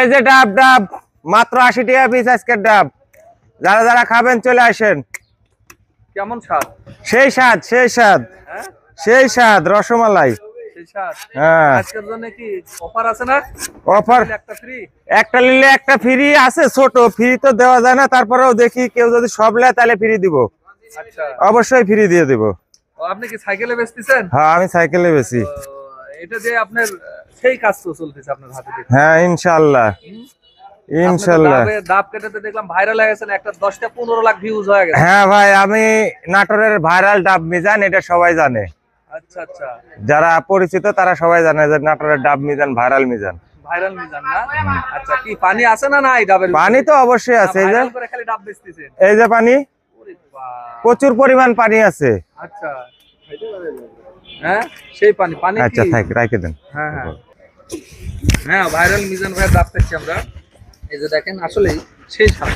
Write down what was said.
এই যে ডাব ডাব মাত্র 80 টাকা পিস আজকের ডাব। যারা যারা খাবেন চলে আসেন। কেমন স্বাদ? সেই স্বাদ সেই স্বাদ হ্যাঁ সেই স্বাদ রসমালাই। সেই স্বাদ। হ্যাঁ আজকের জন্য কি অফার আছে না? অফার একটা ফ্রি। একটা নিলে একটা ফ্রি আছে, ছোট ফ্রি তো দেওয়া যায় না, তারপরেও দেখি কেউ যদি সব নেয় তাহলে ফ্রি দিব। আচ্ছা অবশ্যই ফ্রি দিয়ে দিব। ও আপনি কি সাইকেলে বেচতেছেন? হ্যাঁ আমি সাইকেলে বেশি। এটা যে আপনার সেই কাজ তো চলতেছে আপনার হাতে দেখে। হ্যাঁ ইনশাআল্লাহ ইনশাআল্লাহ। ডাব কেটেতে দেখলাম ভাইরাল হয়ে গেছে, একটা 10-15 লাখ ভিউজ হয়ে গেছে। হ্যাঁ ভাই আমি নাটোরের ভাইরাল ডাব মিজান, এটা সবাই জানে। আচ্ছা আচ্ছা যারা পরিচিত তারা সবাই জানে যে নাটোরের ডাব মিজান ভাইরাল মিজান। ভাইরাল মিজান না? আচ্ছা কি পানি আছে না নাই ডাবের? পানি তো অবশ্যই আছে। এই যে ভাইরাল করে খালি ডাব বেচতেছেন? এই যে পানি, ওরে বাবা। প্রচুর পরিমাণ পানি আছে। আচ্ছা হ্যাঁ সেই পানি পানি আচ্ছা কি? থাক রাখে দেন। হ্যাঁ হ্যাঁ হ্যাঁ ভাইরাল মিজান ভাইয়ের ডাব পেয়েছি আমরা। এই যে দেখেন আসলেই সেই স্বাদ।